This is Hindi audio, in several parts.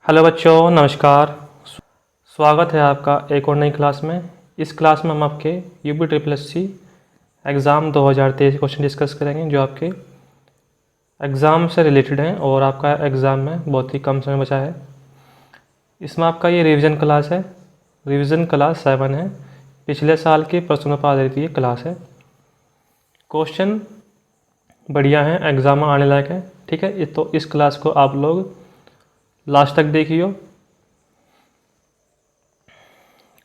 हेलो बच्चों, नमस्कार। स्वागत है आपका एक और नई क्लास में। इस क्लास में हम आपके UP triple S C exam 2023 question discuss करेंगे जो आपके एग्ज़ाम से रिलेटेड हैं और आपका एग्ज़ाम में बहुत ही कम समय बचा है। इसमें आपका ये रिवीजन क्लास है, रिवीजन क्लास 7 है। पिछले साल के प्रश्नों पर आधारित ये क्लास है। क्वेश्चन बढ़िया हैं, एग्ज़ाम में आने लायक है। ठीक है, तो इस क्लास को आप लोग लास्ट तक देखियो।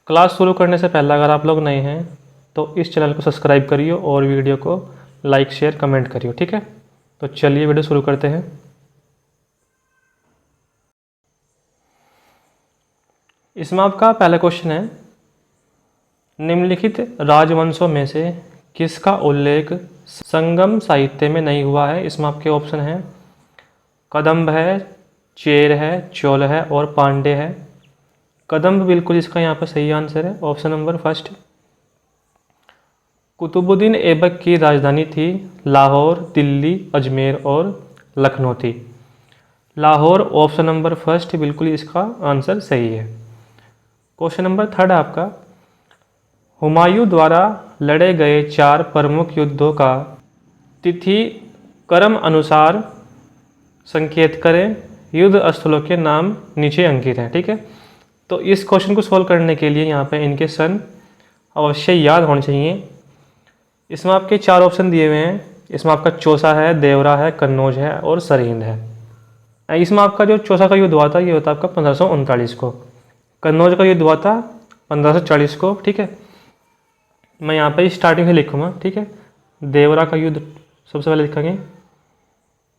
क्लास शुरू करने से पहले अगर आप लोग नए हैं तो इस चैनल को सब्सक्राइब करियो और वीडियो को लाइक शेयर कमेंट करियो। ठीक है, तो चलिए वीडियो शुरू करते हैं। इसमें आपका पहला क्वेश्चन है, निम्नलिखित राजवंशों में से किसका उल्लेख संगम साहित्य में नहीं हुआ है। इसमें आपके ऑप्शन हैं कदम्ब है, चेर है, चोल है और पांड्य है। कदम्ब बिल्कुल इसका यहाँ पर सही आंसर है, option number first. Qutubuddin Aibak की राजधानी थी लाहौर, दिल्ली, अजमेर और लखनऊ थी। लाहौर ऑप्शन नंबर फर्स्ट बिल्कुल इसका आंसर सही है। क्वेश्चन नंबर थर्ड आपका, हुमायूं द्वारा लड़े गए 4 प्रमुख युद्धों का तिथि क्रम अनुसार संकेत करें। युद्ध स्थलों के नाम नीचे अंकित हैं। ठीक है, तो इस क्वेश्चन को सोल्व करने के लिए यहाँ पे इनके सन अवश्य याद होने चाहिए। इसमें आपके 4 ऑप्शन दिए हुए हैं। इसमें आपका चौसा है, देवरा है, कन्नौज है और सरहिंद है। इसमें आपका जो चौसा का युद्ध हुआ था ये होता है आपका 1539 को। कन्नौज का युद्ध हुआ था 1540 को। ठीक है, मैं यहाँ पे स्टार्टिंग से लिखूँगा। ठीक है, देवरा का युद्ध सबसे पहले लिखेंगे।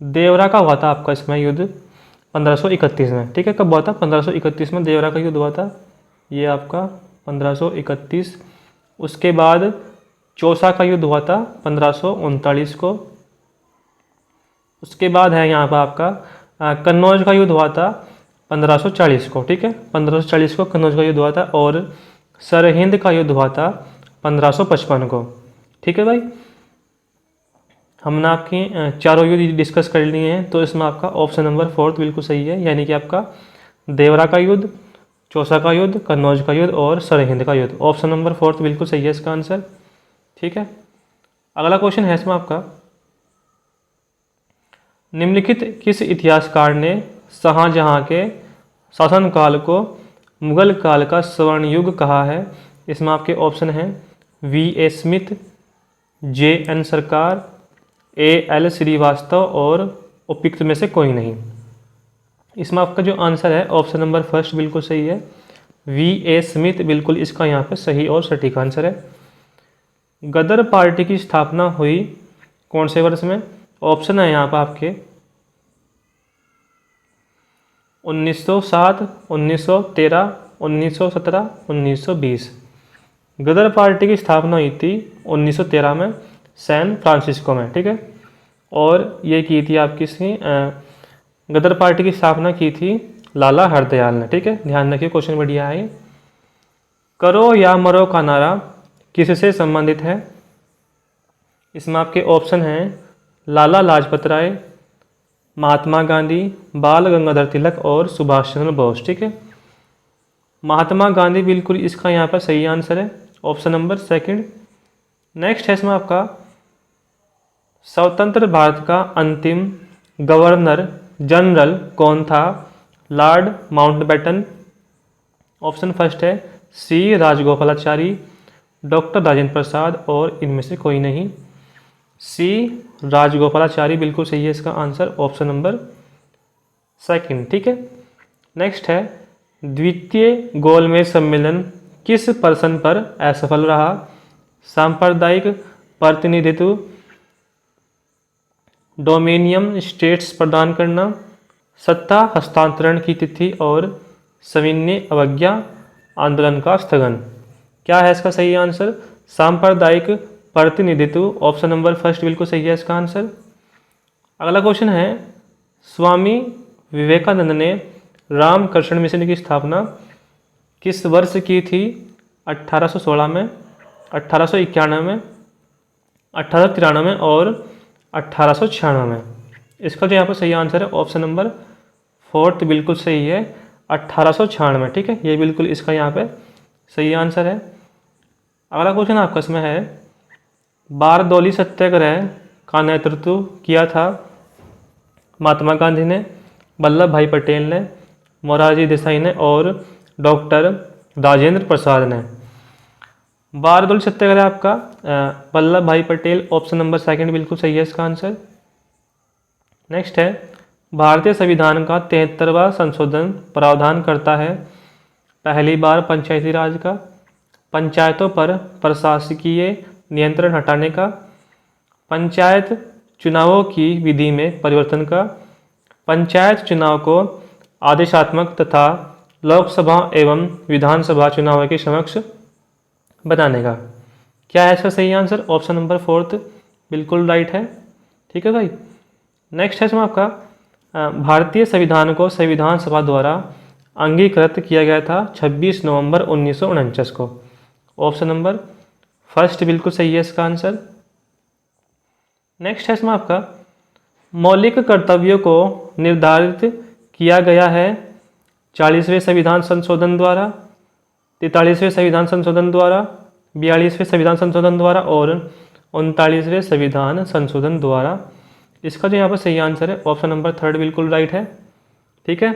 देवरा का हुआ था आपका इसमें युद्ध 1531 में। ठीक है, कब हुआ था? 1531 में देवरा का युद्ध हुआ था, ये आपका 1531। उसके बाद चौसा का युद्ध हुआ था 1539 को। उसके बाद है यहाँ पर आपका कन्नौज का युद्ध हुआ था 1540 को। ठीक है, 1540 को कन्नौज का युद्ध हुआ था और सरहिंद का युद्ध हुआ था 1555 को। ठीक है भाई, हमने आपकी चारों युद्ध डिस्कस कर लिए हैं, तो इसमें आपका ऑप्शन नंबर फोर्थ बिल्कुल सही है, यानी कि आपका देवरा का युद्ध, चौसा का युद्ध, कन्नौज का युद्ध और सरहिंद का युद्ध। ऑप्शन नंबर फोर्थ बिल्कुल सही है इसका आंसर। ठीक है, अगला क्वेश्चन है इसमें आपका, निम्नलिखित किस इतिहासकार ने शाहजहां के शासनकाल को मुगल काल का स्वर्ण युग कहा है। इसमें आपके ऑप्शन हैं V.A. Smith, J.N. सरकार, A.L. श्रीवास्तव और उपयुक्त में से कोई नहीं। इसमें आपका जो आंसर है ऑप्शन नंबर फर्स्ट बिल्कुल सही है, V.A. स्मिथ बिल्कुल इसका यहाँ पे सही और सटीक आंसर है। गदर पार्टी की स्थापना हुई कौन से वर्ष में? ऑप्शन है यहाँ पर आपके 1907, 1913, 1917, 1920। गदर पार्टी की स्थापना हुई थी 1913 में सैन फ्रांसिस्को में। ठीक है, और ये की थी आपकी गदर पार्टी की स्थापना की थी लाला हरदयाल ने। ठीक है, ध्यान रखिए, क्वेश्चन बढ़िया है। करो या मरो का नारा किससे संबंधित है? इसमें आपके ऑप्शन हैं लाला लाजपत राय, महात्मा गांधी, बाल गंगाधर तिलक और सुभाष चंद्र बोस। ठीक है, महात्मा गांधी बिल्कुल इसका यहाँ पर सही आंसर है, ऑप्शन नंबर सेकंड। नेक्स्ट है इसमें आपका, स्वतंत्र भारत का अंतिम गवर्नर जनरल कौन था? लॉर्ड माउंटबेटन, ऑप्शन फर्स्ट है C. राजगोपालाचारी, डॉक्टर राजेंद्र प्रसाद और इनमें से कोई नहीं। C. राजगोपालाचारी बिल्कुल सही है इसका आंसर, ऑप्शन नंबर सेकंड। ठीक है, नेक्स्ट है, द्वितीय गोलमेज सम्मेलन किस प्रश्न पर असफल रहा? सांप्रदायिक प्रतिनिधित्व, डोमिनियन स्टेट्स प्रदान करना, सत्ता हस्तांतरण की तिथि और सविनय अवज्ञा आंदोलन का स्थगन। क्या है इसका सही आंसर? सांप्रदायिक प्रतिनिधित्व, ऑप्शन नंबर फर्स्ट बिल्कुल सही है इसका आंसर। अगला क्वेश्चन है, स्वामी विवेकानंद ने रामकृष्ण मिशन की स्थापना किस वर्ष की थी? 1816 में, 1891 में, 1893 और 1896 में। इसका जो यहाँ पर सही आंसर है ऑप्शन नंबर फोर्थ बिल्कुल सही है, 1896, ठीक है, ये बिल्कुल इसका यहाँ पे सही आंसर है। अगला क्वेश्चन आपका इसमें है, बारदौली सत्याग्रह का नेतृत्व किया था महात्मा गांधी ने, वल्लभ भाई पटेल ने, मोरारजी देसाई ने और डॉक्टर राजेंद्र प्रसाद ने। बारदौली सत्याग्रह आपका वल्लभ भाई पटेल, ऑप्शन नंबर सेकंड बिल्कुल सही है इसका आंसर। नेक्स्ट है, भारतीय संविधान का 73वां संशोधन प्रावधान करता है पहली बार पंचायती राज का, पंचायतों पर प्रशासकीय नियंत्रण हटाने का, पंचायत चुनावों की विधि में परिवर्तन का, पंचायत चुनाव को आदेशात्मक तथा लोकसभा एवं विधानसभा चुनावों के समक्ष बनाने का। क्या है इसका सही आंसर? ऑप्शन नंबर फोर्थ बिल्कुल राइट है, ठीक है भाई। नेक्स्ट है इसमें आपका, भारतीय संविधान को संविधान सभा द्वारा अंगीकृत किया गया था 26 नवंबर 1949 को। ऑप्शन नंबर फर्स्ट बिल्कुल सही है इसका आंसर। नेक्स्ट है इसमें आपका, मौलिक कर्तव्यों को निर्धारित किया गया है 40वें संविधान संशोधन द्वारा, 43वें संविधान संशोधन द्वारा, 42वें संविधान संशोधन द्वारा और 39वें संविधान संशोधन द्वारा। इसका जो यहाँ पर सही आंसर है ऑप्शन नंबर थर्ड बिल्कुल राइट है, ठीक है।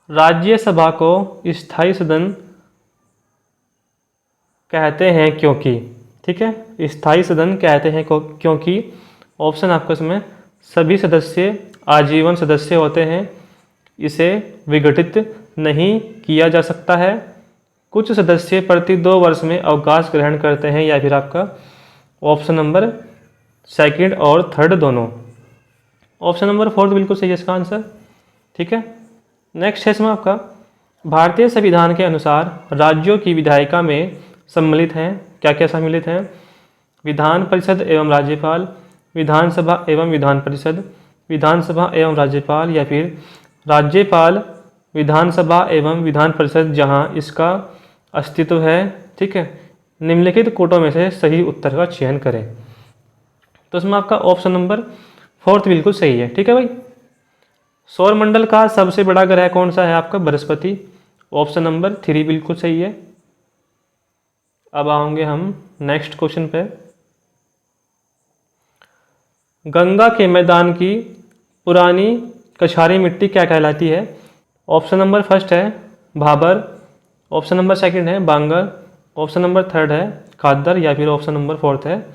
राज्यसभा को स्थायी सदन कहते हैं क्योंकि, ठीक है, स्थायी सदन कहते हैं क्योंकि ऑप्शन आपको इसमें सभी सदस्य आजीवन सदस्य होते हैं, इसे विघटित नहीं किया जा सकता है, कुछ सदस्य प्रति 2 वर्ष में अवकाश ग्रहण करते हैं, या फिर आपका ऑप्शन नंबर सेकंड और थर्ड दोनों। ऑप्शन नंबर फोर्थ बिल्कुल सही है इसका आंसर, ठीक है। नेक्स्ट है इसमें आपका, भारतीय संविधान के अनुसार राज्यों की विधायिका में सम्मिलित हैं, क्या क्या सम्मिलित हैं? विधान परिषद एवं राज्यपाल, विधानसभा एवं विधान परिषद, विधानसभा एवं राज्यपाल, या फिर राज्यपाल विधानसभा एवं विधान परिषद जहां इसका अस्तित्व है, ठीक है। निम्नलिखित कोटों में से सही उत्तर का चयन करें। तो इसमें आपका ऑप्शन नंबर फोर्थ बिल्कुल सही है, ठीक है भाई। सौरमंडल का सबसे बड़ा ग्रह कौन सा है? आपका बृहस्पति। ऑप्शन नंबर 3 बिल्कुल सही है। अब आएंगे हम नेक्स्ट क्वेश्चन पे। गंगा के मैदान की पुरानी कछारी मिट्टी क्या कहलाती है? ऑप्शन नंबर फर्स्ट है भाबर, ऑप्शन नंबर सेकंड है बांगर, ऑप्शन नंबर थर्ड है खादर, या फिर ऑप्शन नंबर फोर्थ है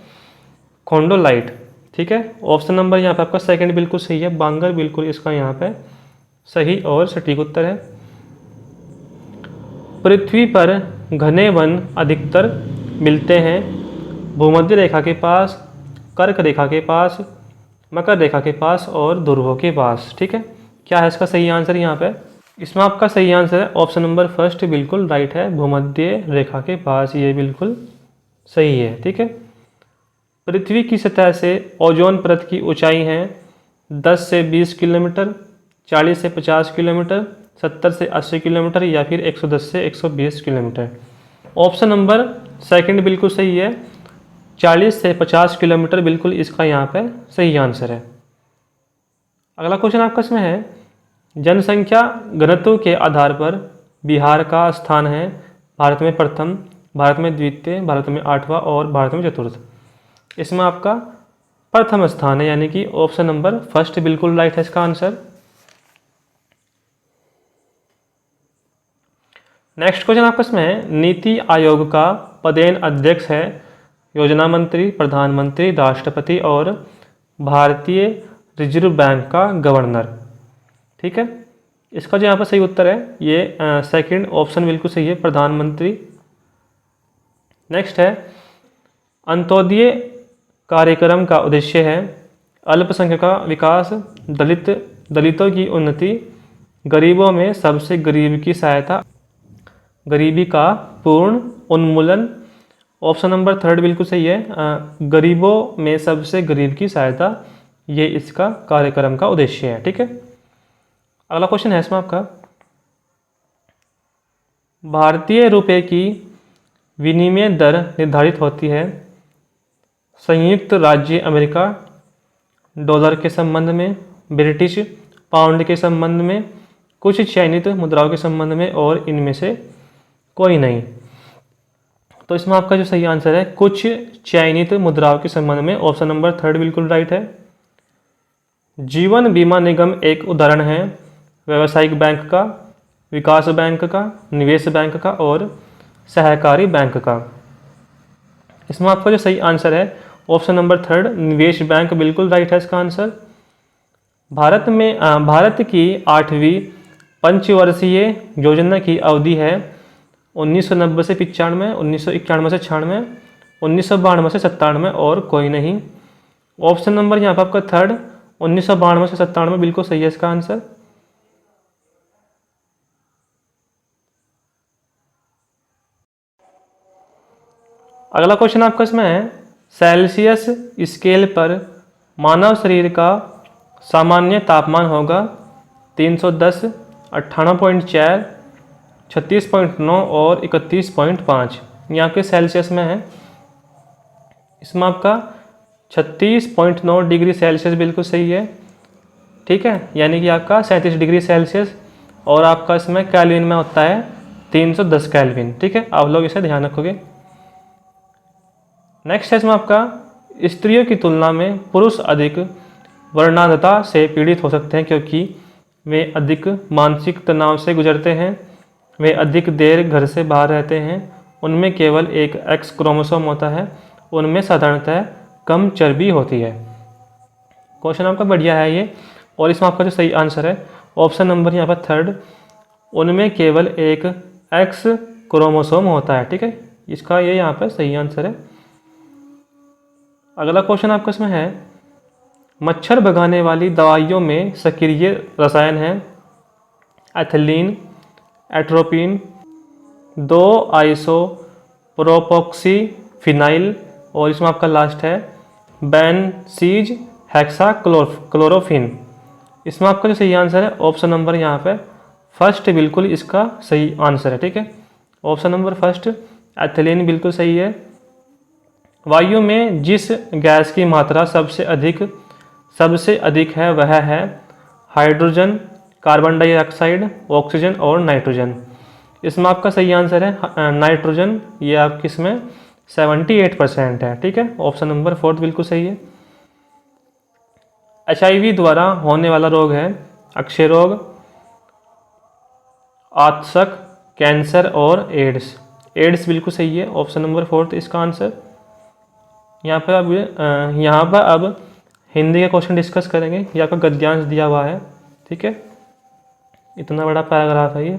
खोंडोलाइट, ठीक है। ऑप्शन नंबर यहाँ पे आपका सेकंड बिल्कुल सही है, बांगर बिल्कुल इसका यहाँ पे सही और सटीक उत्तर है। पृथ्वी पर घने वन अधिकतर मिलते हैं भूमध्य रेखा के पास, कर्क रेखा के पास, मकर रेखा के पास और ध्रुवों के पास, ठीक है। क्या है इसका सही आंसर यहाँ पे? इसमें आपका सही आंसर है ऑप्शन नंबर फर्स्ट बिल्कुल राइट है, भूमध्य रेखा के पास, ये बिल्कुल सही है, ठीक है। पृथ्वी की सतह से ओजोन परत की ऊंचाई है 10 से 20 किलोमीटर, 40 से 50 किलोमीटर, 70 से 80 किलोमीटर, या फिर 110 से 120 किलोमीटर। ऑप्शन नंबर सेकंड बिल्कुल सही है, 40 से 50 किलोमीटर बिल्कुल इसका यहाँ पे सही आंसर है। अगला क्वेश्चन आपका इसमें है, जनसंख्या घनत्व के आधार पर बिहार का स्थान है भारत में प्रथम, भारत में द्वितीय, भारत में 8वां और भारत में चतुर्थ। इसमें आपका प्रथम स्थान है, यानी कि ऑप्शन नंबर फर्स्ट बिल्कुल राइट है इसका आंसर। नेक्स्ट क्वेश्चन आपका इसमें है, नीति आयोग का पदेन अध्यक्ष है योजना मंत्री, प्रधानमंत्री, राष्ट्रपति और भारतीय रिजर्व बैंक का गवर्नर, ठीक है। इसका जो यहाँ पर सही उत्तर है ये सेकंड ऑप्शन बिल्कुल सही है, प्रधानमंत्री। नेक्स्ट है, अंत्योदय कार्यक्रम का उद्देश्य है अल्पसंख्यक का विकास, दलितों की उन्नति, गरीबों में सबसे गरीब की सहायता, गरीबी का पूर्ण उन्मूलन। ऑप्शन नंबर थर्ड बिल्कुल सही है, गरीबों में सबसे गरीब की सहायता, ये इसका कार्यक्रम का उद्देश्य है, ठीक है। अगला क्वेश्चन है इसमें आपका, भारतीय रुपए की विनिमय दर निर्धारित होती है संयुक्त राज्य अमेरिका डॉलर के संबंध में, ब्रिटिश पाउंड के संबंध में, कुछ चयनित मुद्राओं के संबंध में और इनमें से कोई नहीं। तो इसमें आपका जो सही आंसर है कुछ चयनित मुद्राओं के संबंध में, ऑप्शन नंबर 3 बिल्कुल राइट है। जीवन बीमा निगम एक उदाहरण है व्यावसायिक बैंक का, विकास बैंक का, निवेश बैंक का और सहकारी बैंक का। इसमें आपका जो सही आंसर है ऑप्शन नंबर 3 निवेश बैंक बिल्कुल राइट है इसका आंसर। भारत की 8वीं पंचवर्षीय योजना की अवधि है 1990 से 95, 1991 से 96, 1992 से 97 और कोई नहीं। ऑप्शन नंबर यहाँ पर आपका 3 1992 से 97 बिल्कुल सही है इसका आंसर। अगला क्वेश्चन आपका इसमें है सेल्सियस स्केल पर मानव शरीर का सामान्य तापमान होगा 310, 98.4, 36.9 और 31.5। यहाँ के सेल्सियस में है। इसमें आपका 36.9 डिग्री सेल्सियस बिल्कुल सही है, ठीक है, यानी कि आपका 37 डिग्री सेल्सियस। और आपका इसमें केल्विन में होता है 310 केल्विन, ठीक है, आप लोग इसे ध्यान रखोगे। नेक्स्ट है इसमें आपका स्त्रियों की तुलना में पुरुष अधिक वर्णांधता से पीड़ित हो सकते हैं क्योंकि वे अधिक मानसिक तनाव से गुजरते हैं, वे अधिक देर घर से बाहर रहते हैं, उनमें केवल एक एक्स क्रोमोसोम होता है, उनमें साधारणतः कम चर्बी होती है। क्वेश्चन आपका बढ़िया है ये। और इसमें आपका जो सही आंसर है ऑप्शन नंबर यहाँ पर 3 उनमें केवल एक एक्स क्रोमोसोम होता है, ठीक है, इसका ये यहाँ पर सही आंसर है। अगला क्वेश्चन आपका इसमें है मच्छर भगाने वाली दवाइयों में सक्रिय रसायन है एथिलीन, एट्रोपिन, 2-आइसोप्रोपोक्सीफिनाइल और इसमें आपका लास्ट है बेंजीज हेक्साक्लोरोफिन। इसमें आपका जो सही आंसर है ऑप्शन नंबर यहाँ पे 1 बिल्कुल इसका सही आंसर है, ठीक है, ऑप्शन नंबर 1 एथिलीन बिल्कुल सही है। वायु में जिस गैस की मात्रा सबसे अधिक है वह है हाइड्रोजन, कार्बन डाइऑक्साइड, ऑक्सीजन और नाइट्रोजन। इसमें आपका सही आंसर है नाइट्रोजन, ये आपकी इसमें 78% है, ठीक है, ऑप्शन नंबर 4 बिल्कुल सही है। HIV द्वारा होने वाला रोग है अक्षय रोग, आतशक, कैंसर और एड्स बिल्कुल सही है, ऑप्शन नंबर 4 इसका आंसर। यहाँ पर अब हिंदी के क्वेश्चन डिस्कस करेंगे। ये आपका गद्यांश दिया हुआ है, ठीक है, इतना बड़ा पैराग्राफ है ये,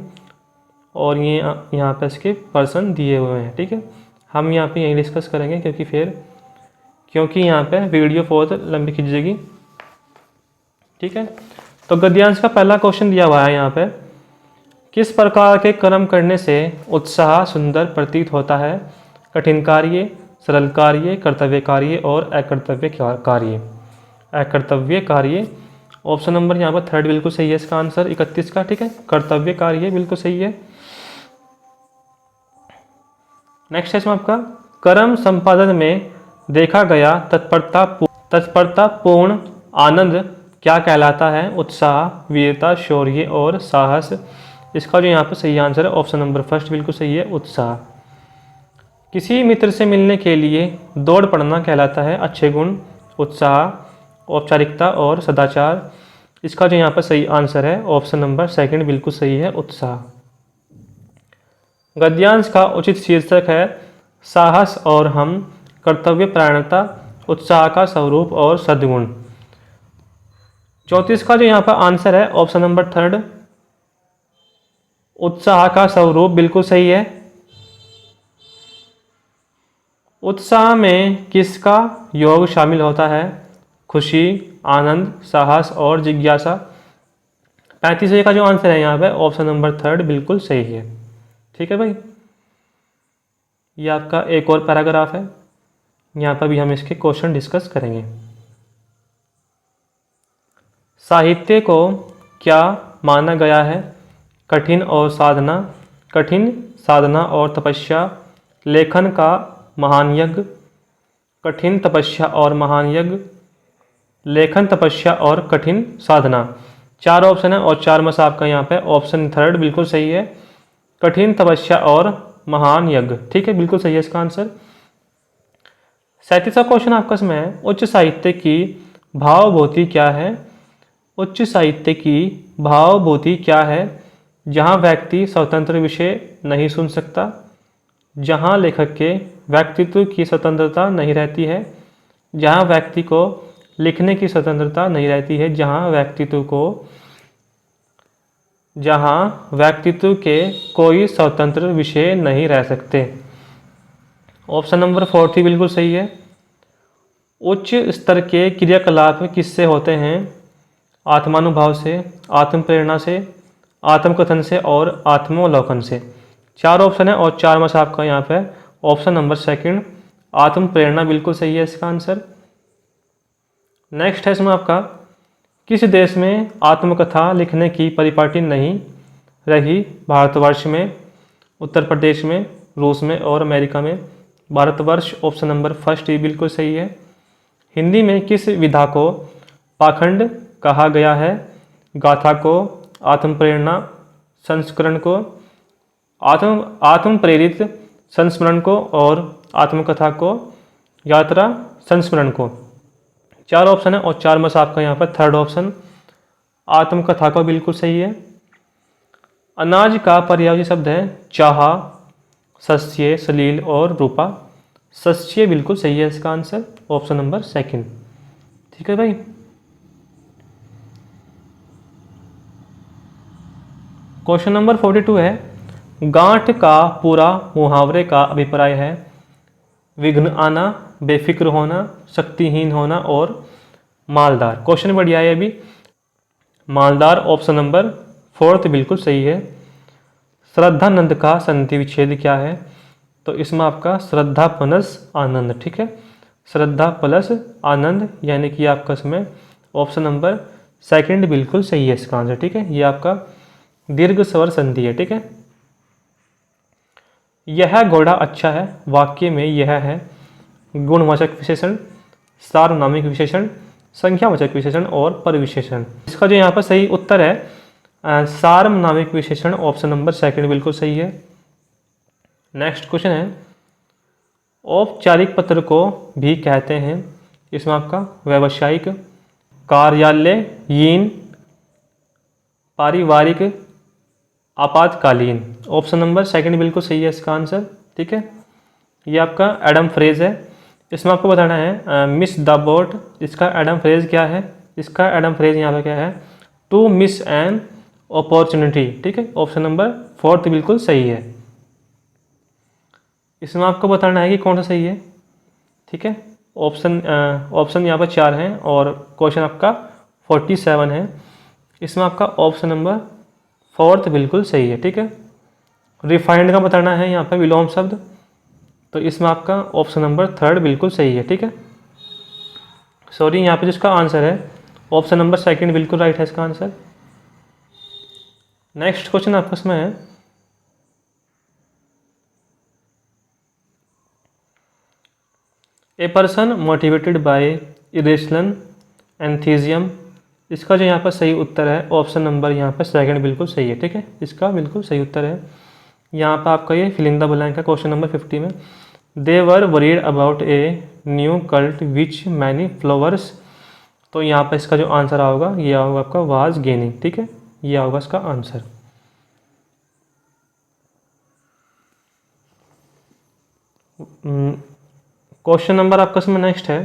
और ये यहाँ पे इसके पर्सन दिए हुए हैं, ठीक है, हम यहाँ पे यही डिस्कस करेंगे क्योंकि यहाँ पे वीडियो बहुत लंबी खींचेगी, ठीक है। तो गद्यांश का पहला क्वेश्चन दिया हुआ है यहाँ पे, किस प्रकार के कर्म करने से उत्साह सुंदर प्रतीत होता है? कठिन कार्य, सरल कार्य, कर्तव्य कार्य और अकर्तव्य कार्य। ऑप्शन नंबर यहाँ पर 3 बिल्कुल सही है इसका आंसर 31 का, ठीक है, कर्तव्य कार्य बिल्कुल सही है। नेक्स्ट है इसमें आपका कर्म संपादन में देखा गया तत्परतापूर्ण आनंद क्या कहलाता है? उत्साह, वीरता, शौर्य और साहस। इसका जो यहाँ पर सही आंसर है ऑप्शन नंबर 1 बिल्कुल सही है, उत्साह। किसी मित्र से मिलने के लिए दौड़ पड़ना कहलाता है अच्छे गुण, उत्साह, औपचारिकता और सदाचार। इसका जो यहाँ पर सही आंसर है ऑप्शन नंबर 2 बिल्कुल सही है, उत्साह। गद्यांश का उचित शीर्षक है साहस और हम, कर्तव्य परायणता, उत्साह का स्वरूप और सद्गुण। 34 का जो यहाँ पर आंसर है ऑप्शन नंबर 3 उत्साह का स्वरूप बिल्कुल सही है। उत्साह में किसका योग शामिल होता है? खुशी, आनंद, साहस और जिज्ञासा। 35 का जो आंसर है यहाँ पे ऑप्शन नंबर 3 बिल्कुल सही है, ठीक है भाई। ये आपका एक और पैराग्राफ है, यहाँ पर भी हम इसके क्वेश्चन डिस्कस करेंगे। साहित्य को क्या माना गया है? कठिन साधना और तपस्या, लेखन का महान यज्ञ, कठिन तपस्या और महान यज्ञ, लेखन, तपस्या और कठिन साधना। 4 ऑप्शन है और 4 में से आपका यहाँ पे ऑप्शन थर्ड बिल्कुल सही है, कठिन तपस्या और महान यज्ञ। ठीक है, बिल्कुल सही है इसका आंसर। 37वां क्वेश्चन आपका इसमें है, उच्च साहित्य की भावभूति क्या है? उच्च साहित्य की भावभूति क्या है? जहाँ व्यक्ति स्वतंत्र विषय नहीं सुन सकता, जहाँ लेखक के व्यक्तित्व की स्वतंत्रता नहीं रहती है, जहाँ व्यक्ति को लिखने की स्वतंत्रता नहीं रहती है, जहाँ व्यक्तित्व के कोई स्वतंत्र विषय नहीं रह सकते। ऑप्शन नंबर 4 थी बिल्कुल सही है। उच्च स्तर के क्रियाकलाप किससे होते हैं? आत्मानुभाव से, आत्म प्रेरणा से, आत्मकथन से और आत्मावलोकन से। 4 ऑप्शन है और 4 में से आपका यहाँ पे ऑप्शन नंबर सेकंड आत्म प्रेरणा बिल्कुल सही है इसका आंसर। नेक्स्ट है इसमें आपका, किस देश में आत्मकथा लिखने की परिपाटी नहीं रही? भारतवर्ष में, उत्तर प्रदेश में, रूस में और अमेरिका में। भारतवर्ष ऑप्शन नंबर फर्स्ट ये बिल्कुल सही है। हिंदी में किस विधा को पाखंड कहा गया है? गाथा को, आत्म प्रेरणा संस्करण को, आत्म प्रेरित संस्मरण को और आत्मकथा को, यात्रा संस्मरण को। 4 ऑप्शन है और 4 में से आपका यहाँ पर थर्ड ऑप्शन आत्मकथा को बिल्कुल सही है। अनाज का पर्यायवाची शब्द है चाहा, सस्य, सलील और रूपा। सस्य बिल्कुल सही है इसका आंसर, ऑप्शन नंबर सेकंड। ठीक है भाई। क्वेश्चन नंबर 42 है, गांठ का पूरा मुहावरे का अभिप्राय है? विघ्न आना, बेफिक्र होना, शक्तिहीन होना और मालदार। क्वेश्चन बढ़िया है अभी। मालदार ऑप्शन नंबर 4 बिल्कुल सही है। श्रद्धानंद का संधि विच्छेद क्या है? तो इसमें आपका श्रद्धा प्लस आनंद। ठीक है, श्रद्धा प्लस आनंद यानी कि आपका इसमें ऑप्शन नंबर सेकंड बिल्कुल सही है इसका आंसर। ठीक है, ये आपका दीर्घ स्वर संधि है। ठीक है, यह घोड़ा अच्छा है वाक्य में यह है गुणवाचक विशेषण, सार्वनामिक विशेषण, संख्यावाचक विशेषण और परविशेषण। इसका जो यहाँ पर सही उत्तर है सार्वनामिक विशेषण, ऑप्शन नंबर सेकंड बिल्कुल सही है। नेक्स्ट क्वेश्चन है, औपचारिक पत्र को भी कहते हैं? इसमें आपका व्यावसायिक, कार्यालयीन, पारिवारिक, आपातकालीन। ऑप्शन नंबर सेकंड बिल्कुल सही है इसका आंसर। ठीक है, ये आपका एडम फ्रेज है। इसमें आपको बताना है मिस द बोट, इसका एडम फ्रेज क्या है? इसका एडम फ्रेज यहाँ पे क्या है? To miss an opportunity. ठीक है, ऑप्शन नंबर 4 बिल्कुल सही है। इसमें आपको बताना है कि कौन सा सही है। ठीक है, ऑप्शन यहाँ पर 4 हैं और क्वेश्चन आपका 47 है। इसमें आपका ऑप्शन नंबर 4 बिल्कुल सही है। ठीक है, रिफाइंड का बताना है यहाँ पर विलोम शब्द, तो इसमें आपका ऑप्शन नंबर 3 बिल्कुल सही है। ठीक है, सॉरी यहाँ पे जिसका आंसर है ऑप्शन नंबर सेकंड बिल्कुल राइट है इसका आंसर। नेक्स्ट क्वेश्चन आपका इसमें है, a person motivated by irrational enthusiasm. इसका जो यहाँ पर सही उत्तर है ऑप्शन नंबर यहाँ पर सेकंड बिल्कुल सही है। ठीक है, इसका बिल्कुल सही उत्तर है। यहाँ पर आपका ये फिल इन द ब्लैंक है क्वेश्चन नंबर 50 में। They were worried about a new cult which many followers. तो यहाँ पर इसका जो आंसर होगा ये होगा आपका वाज गेनिंग। ठीक है, ये होगा इसका आंसर। क्वेश्चन नंबर आपका इसमें नेक्स्ट है,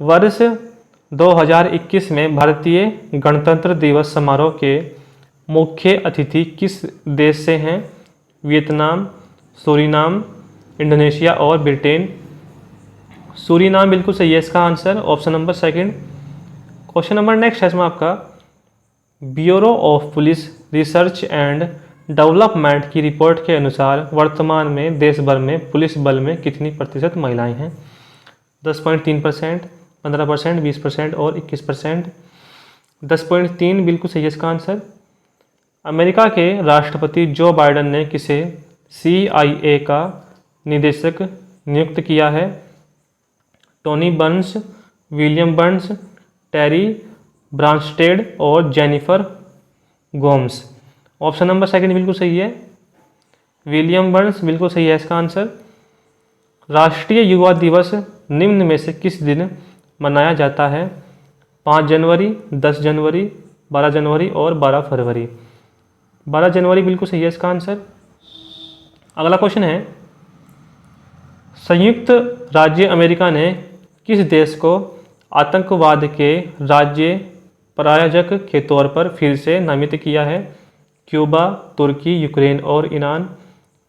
वर्ष 2021 में भारतीय गणतंत्र दिवस समारोह के मुख्य अतिथि किस देश से हैं? वियतनाम, सूरीनाम, इंडोनेशिया और ब्रिटेन। सूरीनाम बिल्कुल सही है इसका answer, option number second. Question number next है इसमें आपका, bureau of police research and development की रिपोर्ट के अनुसार वर्तमान में देश भर में पुलिस बल में कितनी प्रतिशत महिलाएं हैं? 10.3%, 15%, 20% और 21%। 10.3 बिल्कुल सही है इसका आंसर। अमेरिका के राष्ट्रपति जो बाइडेन ने किसे CIA का निदेशक नियुक्त किया है? टोनी बर्न्स, विलियम बर्न्स, टेरी ब्रांस्टेड और Jennifer Gomes. Option number second बिल्कुल सही है। विलियम बर्न्स बिल्कुल सही है इसका आंसर। राष्ट्रीय युवा दिवस निम्न में से किस दिन मनाया जाता है? 5 जनवरी, 10 जनवरी, 12 जनवरी और 12 फरवरी। 12 जनवरी बिल्कुल सही है इसका आंसर। अगला क्वेश्चन है, संयुक्त राज्य अमेरिका ने किस देश को आतंकवाद के राज्य प्रायोजक के तौर पर फिर से नामित किया है? क्यूबा, तुर्की, यूक्रेन और ईरान।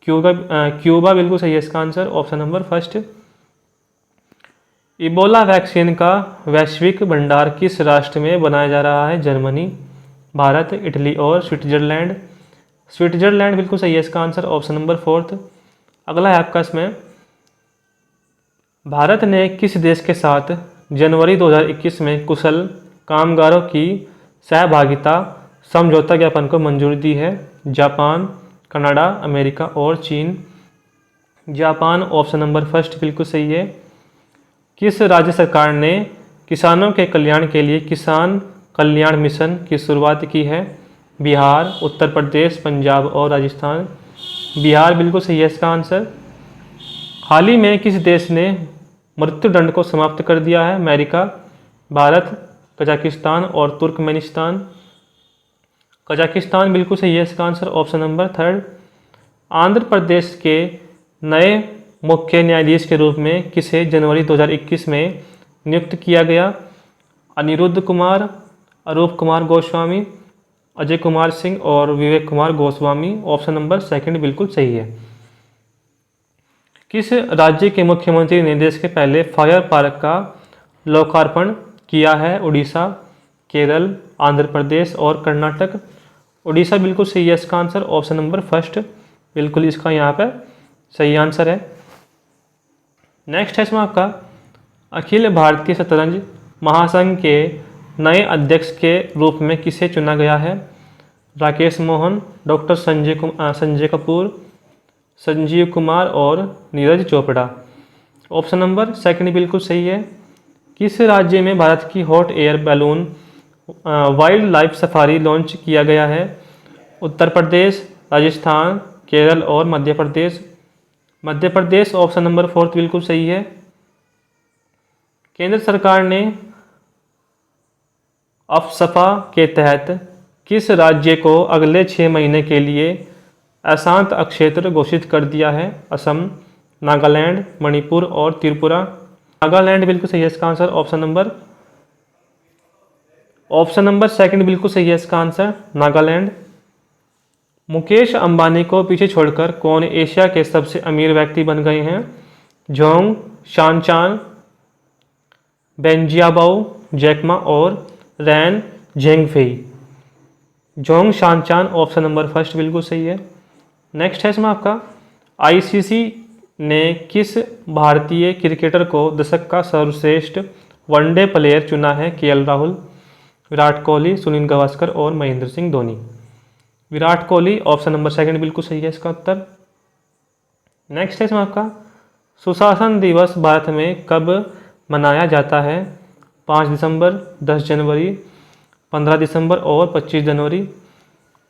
क्यूबा बिल्कुल सही है इसका answer. Option number first. Ebola vaccine का वैश्विक भंडार किस राष्ट्र में बनाया जा रहा है? जर्मनी, भारत, इटली और स्विट्जरलैंड। स्विट्जरलैंड बिल्कुल सही है इसका आंसर। Option number fourth. अगला है आपका इसमें, भारत ने किस देश के साथ जनवरी 2021 में कुशल कामगारों की सहभागिता समझौता ज्ञापन को मंजूरी दी है? जापान, कनाडा, अमेरिका और चीन। जापान ऑप्शन नंबर फर्स्ट बिल्कुल सही है। किस राज्य सरकार ने किसानों के कल्याण के लिए किसान कल्याण मिशन की शुरुआत की है? बिहार, उत्तर प्रदेश, पंजाब और राजस्थान। बिहार बिल्कुल सही है इसका आंसर। हाल ही में किस देश ने मृत्युदंड को समाप्त कर दिया है? अमेरिका, भारत, कजाकिस्तान और तुर्कमेनिस्तान। कजाकिस्तान बिल्कुल सही है इसका answer. Option number third. Andhra Pradesh के नए मुख्य न्यायाधीश के रूप में किसे जनवरी 2021 में नियुक्त किया गया? अनिरुद्ध कुमार, अरूप कुमार गोस्वामी, अजय कुमार सिंह और Vivek Kumar Goswami. Option number second बिल्कुल सही है। किस राज्य के मुख्यमंत्री ने देश के पहले फायर पार्क का लोकार्पण किया है? उड़ीसा, केरल, आंध्र प्रदेश और कर्नाटक। उड़ीसा बिल्कुल सही है इसका आंसर। ऑप्शन नंबर फर्स्ट बिल्कुल इसका यहाँ पे सही आंसर है। नेक्स्ट है इसमें आपका, अखिल भारतीय शतरंज महासंघ के नए अध्यक्ष के रूप में किसे चुना गया है? राकेश मोहन, डॉक्टर संजय कपूर, संजीव कुमार और Neeraj Chopra. Option number second बिल्कुल सही है। किस राज्य में भारत की hot air balloon wild life safari launch किया गया है? उत्तर प्रदेश, राजस्थान, केरल और Madhya Pradesh. Madhya Pradesh option number fourth बिल्कुल सही है। केंद्र सरकार ने अफसफा के तहत किस राज्य को अगले 6 महीने के लिए अशांत क्षेत्र घोषित कर दिया है? असम, नागालैंड, मणिपुर और त्रिपुरा। नागालैंड बिल्कुल सही है इसका आंसर। ऑप्शन नंबर सेकंड बिल्कुल सही है इसका आंसर, नागालैंड। मुकेश अंबानी को पीछे छोड़कर कौन एशिया के सबसे अमीर व्यक्ति बन गए हैं? जोंग शानचान, बेंजियाबाओ जैकमा और Ren Zhengfei. Zhong Shanchan option number first बिल्कुल सही है। नेक्स्ट है इसमें आपका, आईसीसी ने किस भारतीय क्रिकेटर को दशक का सर्वश्रेष्ठ वनडे प्लेयर चुना है? केएल राहुल, विराट कोहली, सुनील गावस्कर और Mahendra Singh Dhoni. Virat Kohli option number second बिल्कुल सही है इसका उत्तर। नेक्स्ट है इसमें आपका, सुशासन दिवस भारत में कब मनाया जाता है? 5 दिसंबर, 10 जनवरी, 15 दिसंबर और 25 जनवरी।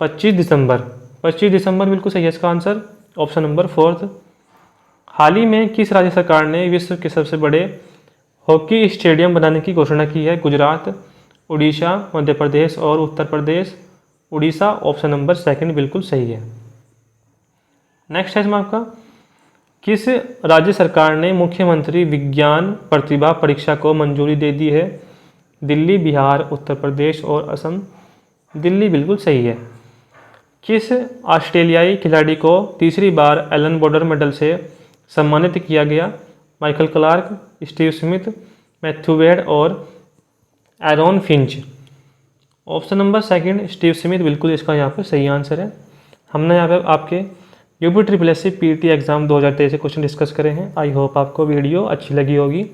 25 दिसंबर, 25 दिसंबर बिल्कुल सही है इसका आंसर। Option number fourth. हाल ही में किस राज्य सरकार ने विश्व के सबसे बड़े हॉकी स्टेडियम बनाने की घोषणा की है? गुजरात, उड़ीसा, मध्य प्रदेश और Uttar Pradesh. Orissa option number second बिल्कुल सही है। नेक्स्ट है इसमें आपका, किस राज्य सरकार ने मुख्यमंत्री विज्ञान प्रतिभा परीक्षा को मंजूरी दे दी है? दिल्ली, बिहार, उत्तर प्रदेश और असम। दिल्ली बिल्कुल सही है। किस ऑस्ट्रेलियाई खिलाड़ी को तीसरी बार एलन बॉर्डर मेडल से सम्मानित किया गया? Michael Clarke, Steve Smith, Matthew Wade और Aaron Finch. Option number second Steve Smith बिल्कुल इसका यहाँ पर सही आंसर है। हमने यहाँ पे आपके UPSSC PET एग्ज़ाम 2023 से क्वेश्चन डिस्कस करे हैं। आई होप आपको वीडियो अच्छी लगी होगी।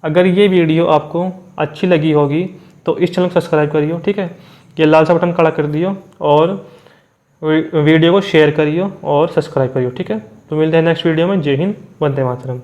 अगर ये वीडियो आपको अच्छी लगी होगी तो इस चैनल को सब्सक्राइब करियो, ठीक है। ये लाल सा बटन खड़ा कर दियो और वीडियो को शेयर करियो और सब्सक्राइब करियो, ठीक है। तो मिलते हैं नेक्स्ट वीडियो में। जय हिंद, वंदे मातरम।